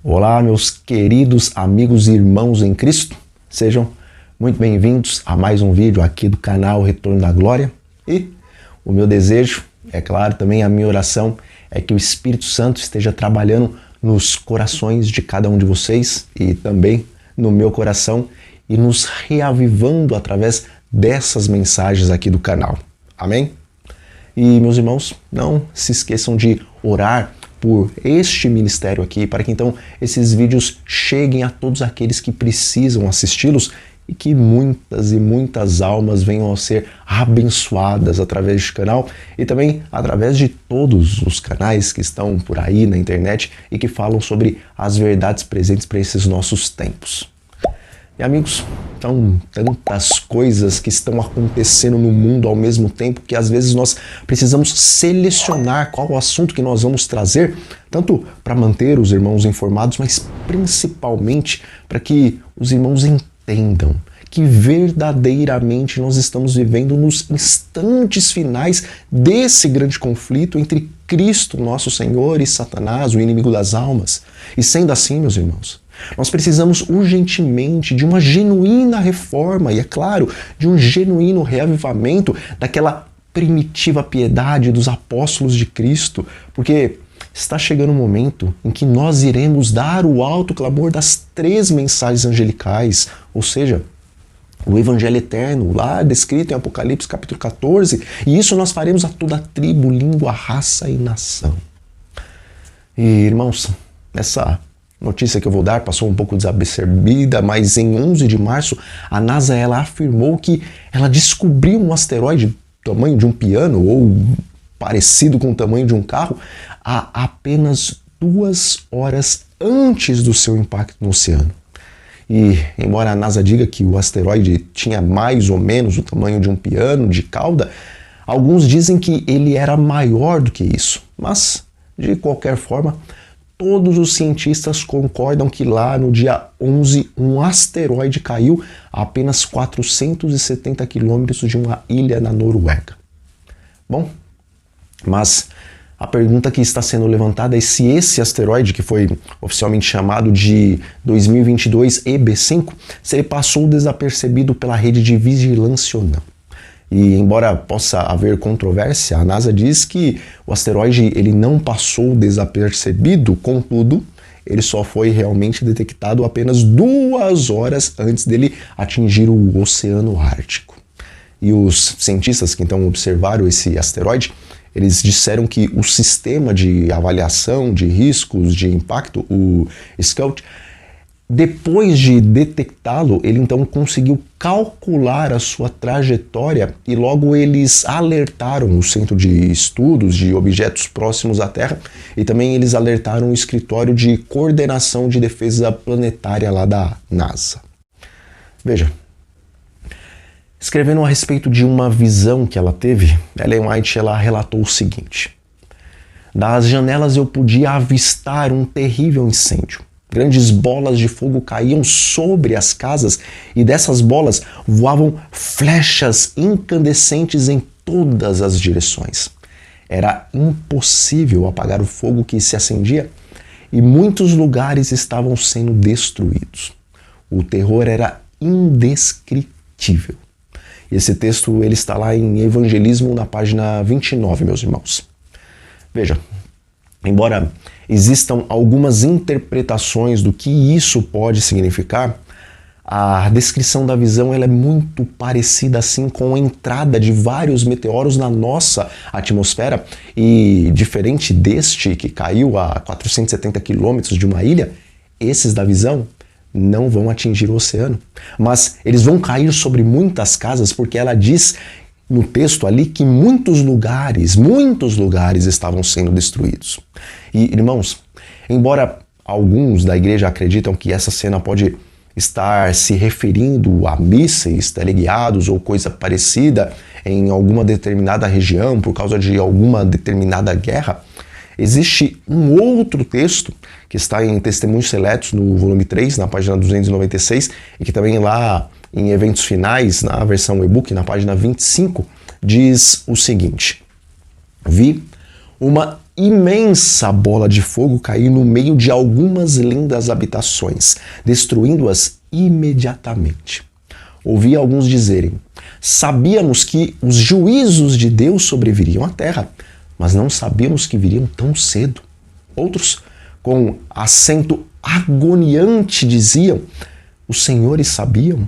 Olá, meus queridos amigos e irmãos em Cristo, sejam muito bem-vindos a mais um vídeo aqui do canal Retorno da Glória. E o meu desejo, é claro, também a minha oração é que o Espírito Santo esteja trabalhando nos corações de cada um de vocês e também no meu coração e nos reavivando através dessas mensagens aqui do canal. Amém? E, meus irmãos, não se esqueçam de orar por este ministério aqui, para que então esses vídeos cheguem a todos aqueles que precisam assisti-los e que muitas e muitas almas venham a ser abençoadas através deste canal e também através de todos os canais que estão por aí na internet e que falam sobre as verdades presentes para esses nossos tempos. E amigos, são tantas coisas que estão acontecendo no mundo ao mesmo tempo que às vezes nós precisamos selecionar qual o assunto que nós vamos trazer, tanto para manter os irmãos informados, mas principalmente para que os irmãos entendam que verdadeiramente nós estamos vivendo nos instantes finais desse grande conflito entre Cristo, nosso Senhor, e Satanás, o inimigo das almas. E sendo assim, meus irmãos, nós precisamos urgentemente de uma genuína reforma e, é claro, de um genuíno reavivamento daquela primitiva piedade dos apóstolos de Cristo, porque está chegando o momento em que nós iremos dar o alto clamor das 3 mensagens angelicais, ou seja, o Evangelho Eterno, lá descrito em Apocalipse capítulo 14, e isso nós faremos a toda tribo, língua, raça e nação. E, irmãos, essa notícia que eu vou dar passou um pouco desapercebida, mas em 11 de março a NASA ela afirmou que ela descobriu um asteroide do tamanho de um piano ou parecido com o tamanho de um carro a apenas 2 horas antes do seu impacto no oceano. E embora a NASA diga que o asteroide tinha mais ou menos o tamanho de um piano de cauda, alguns dizem que ele era maior do que isso. Mas, de qualquer forma, todos os cientistas concordam que lá no dia 11 um asteroide caiu a apenas 470 quilômetros de uma ilha na Noruega. Bom, mas a pergunta que está sendo levantada é se esse asteroide, que foi oficialmente chamado de 2022 EB5, se ele passou desapercebido pela rede de vigilância ou não. E embora possa haver controvérsia, a NASA diz que o asteroide ele não passou desapercebido, contudo, ele só foi realmente detectado apenas 2 horas antes dele atingir o Oceano Ártico. E os cientistas que então observaram esse asteroide, eles disseram que o sistema de avaliação de riscos de impacto, o SCOUT, depois de detectá-lo, ele então conseguiu calcular a sua trajetória e logo eles alertaram o Centro de Estudos de Objetos Próximos à Terra e também eles alertaram o Escritório de Coordenação de Defesa Planetária lá da NASA. Veja, escrevendo a respeito de uma visão que ela teve, Ellen White ela relatou o seguinte: das janelas eu podia avistar um terrível incêndio. Grandes bolas de fogo caíam sobre as casas e dessas bolas voavam flechas incandescentes em todas as direções. Era impossível apagar o fogo que se acendia e muitos lugares estavam sendo destruídos. O terror era indescritível. Esse texto ele está lá em Evangelismo na página 29, meus irmãos. Veja, embora existam algumas interpretações do que isso pode significar, a descrição da visão ela é muito parecida assim com a entrada de vários meteoros na nossa atmosfera e diferente deste que caiu a 470 quilômetros de uma ilha, esses da visão não vão atingir o oceano, mas eles vão cair sobre muitas casas porque ela diz no texto ali que muitos lugares estavam sendo destruídos. E, irmãos, embora alguns da igreja acreditam que essa cena pode estar se referindo a mísseis teleguiados ou coisa parecida em alguma determinada região por causa de alguma determinada guerra, existe um outro texto que está em Testemunhos Seletos, no volume 3, na página 296, e que também lá em Eventos Finais, na versão e-book, na página 25, diz o seguinte: vi uma imensa bola de fogo caiu no meio de algumas lindas habitações, destruindo-as imediatamente. Ouvi alguns dizerem: sabíamos que os juízos de Deus sobreviriam à terra, mas não sabíamos que viriam tão cedo. Outros, com acento agoniante, diziam: os senhores sabiam?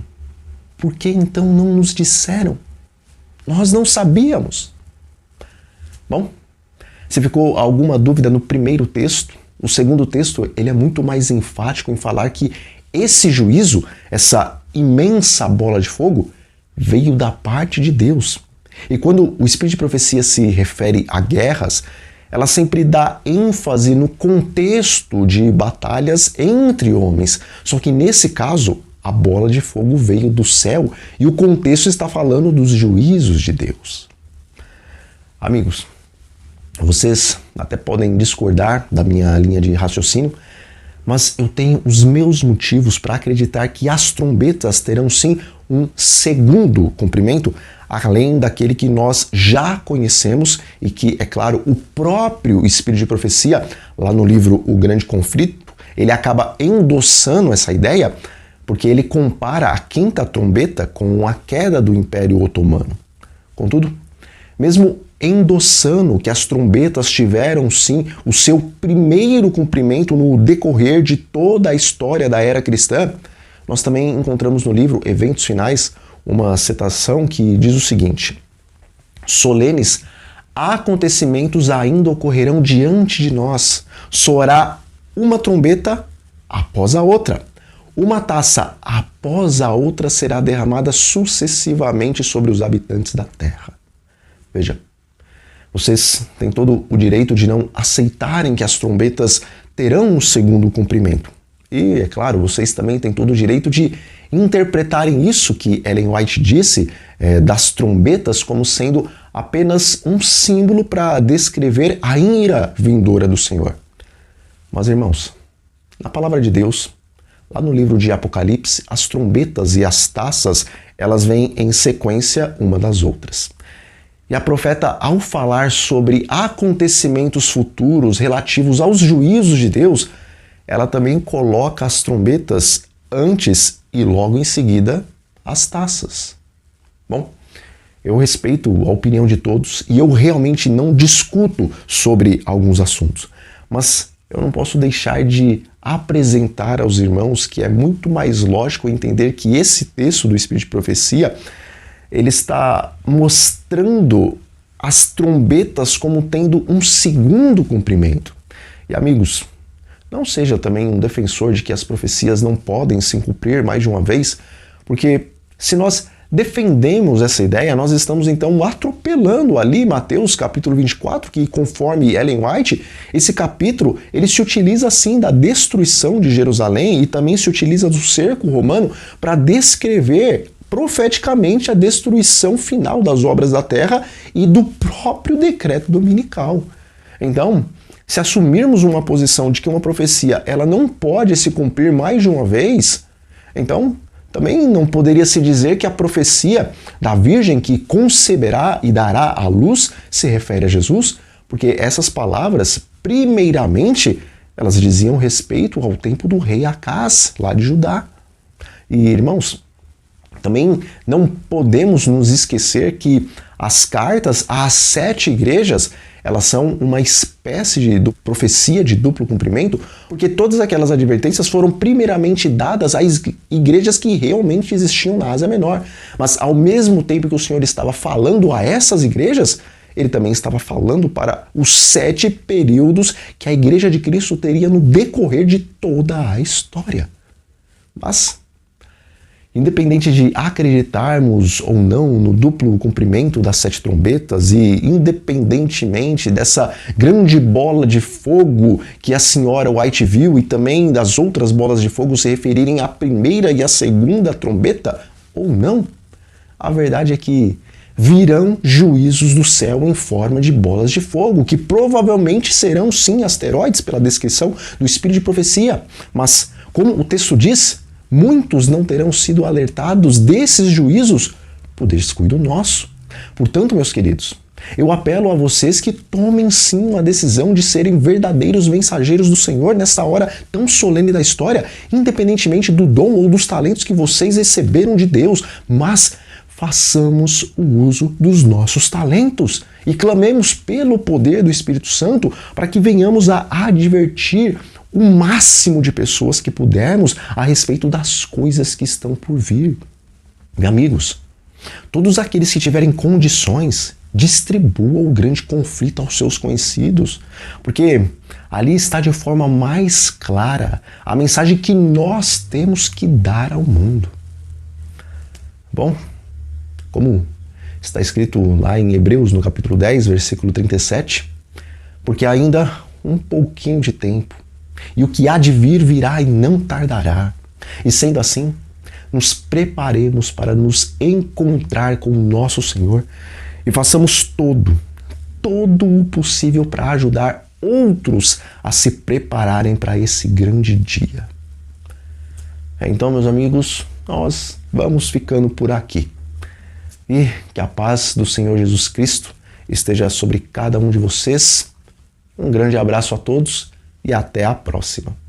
Por que então não nos disseram? Nós não sabíamos. Bom, se ficou alguma dúvida no primeiro texto, o segundo texto ele é muito mais enfático em falar que esse juízo, essa imensa bola de fogo, veio da parte de Deus. E quando o Espírito de Profecia se refere a guerras, ela sempre dá ênfase no contexto de batalhas entre homens. Só que nesse caso, a bola de fogo veio do céu e o contexto está falando dos juízos de Deus. Amigos, vocês até podem discordar da minha linha de raciocínio, mas eu tenho os meus motivos para acreditar que as trombetas terão sim um segundo cumprimento, além daquele que nós já conhecemos e que, é claro, o próprio Espírito de Profecia, lá no livro O Grande Conflito, ele acaba endossando essa ideia, porque ele compara a quinta trombeta com a queda do Império Otomano. Contudo, mesmo endossando que as trombetas tiveram sim o seu primeiro cumprimento no decorrer de toda a história da era cristã, nós também encontramos no livro Eventos Finais uma citação que diz o seguinte: solenes acontecimentos ainda ocorrerão diante de nós, soará uma trombeta após a outra. Uma taça após a outra será derramada sucessivamente sobre os habitantes da terra. Veja, vocês têm todo o direito de não aceitarem que as trombetas terão um segundo cumprimento. E, é claro, vocês também têm todo o direito de interpretarem isso que Ellen White disse das trombetas como sendo apenas um símbolo para descrever a ira vindoura do Senhor. Mas, irmãos, na palavra de Deus, lá no livro de Apocalipse, as trombetas e as taças, elas vêm em sequência uma das outras. E a profeta, ao falar sobre acontecimentos futuros relativos aos juízos de Deus, ela também coloca as trombetas antes e logo em seguida as taças. Bom, eu respeito a opinião de todos e eu realmente não discuto sobre alguns assuntos, mas eu não posso deixar de apresentar aos irmãos que é muito mais lógico entender que esse texto do Espírito de Profecia ele está mostrando as trombetas como tendo um segundo cumprimento. E amigos, não seja também um defensor de que as profecias não podem se cumprir mais de uma vez, porque se nós defendemos essa ideia, nós estamos então atropelando ali Mateus capítulo 24, que conforme Ellen White, esse capítulo ele se utiliza assim da destruição de Jerusalém e também se utiliza do cerco romano para descrever profeticamente a destruição final das obras da terra e do próprio decreto dominical. Então, se assumirmos uma posição de que uma profecia ela não pode se cumprir mais de uma vez, então também não poderia se dizer que a profecia da Virgem que conceberá e dará à luz se refere a Jesus, porque essas palavras, primeiramente, elas diziam respeito ao tempo do rei Acás, lá de Judá. E, irmãos, também não podemos nos esquecer que as cartas às 7 igrejas, elas são uma espécie de profecia de duplo cumprimento, porque todas aquelas advertências foram primeiramente dadas às igrejas que realmente existiam na Ásia Menor. Mas ao mesmo tempo que o Senhor estava falando a essas igrejas, ele também estava falando para os 7 períodos que a Igreja de Cristo teria no decorrer de toda a história. Mas, independente de acreditarmos ou não no duplo cumprimento das 7 trombetas e independentemente dessa grande bola de fogo que a senhora White viu e também das outras bolas de fogo se referirem à primeira e à segunda trombeta ou não, a verdade é que virão juízos do céu em forma de bolas de fogo, que provavelmente serão sim asteroides pela descrição do Espírito de Profecia. Mas, como o texto diz, muitos não terão sido alertados desses juízos por descuido nosso. Portanto, meus queridos, Eu apelo a vocês que tomem sim uma decisão de serem verdadeiros mensageiros do Senhor nessa hora tão solene da história, independentemente do dom ou dos talentos que vocês receberam de Deus, mas façamos o uso dos nossos talentos e clamemos pelo poder do Espírito Santo para que venhamos a advertir o máximo de pessoas que pudermos a respeito das coisas que estão por vir. Meus amigos, todos aqueles que tiverem condições, distribuam o grande conflito aos seus conhecidos, porque ali está de forma mais clara a mensagem que nós temos que dar ao mundo. Bom, como está escrito lá em Hebreus, no capítulo 10, versículo 37, porque ainda um pouquinho de tempo, e o que há de vir virá e não tardará. E sendo assim, nos preparemos para nos encontrar com o nosso Senhor e façamos todo o possível para ajudar outros a se prepararem para esse grande dia. Então, meus amigos, nós vamos ficando por aqui. E que a paz do Senhor Jesus Cristo esteja sobre cada um de vocês. Um grande abraço a todos e até a próxima.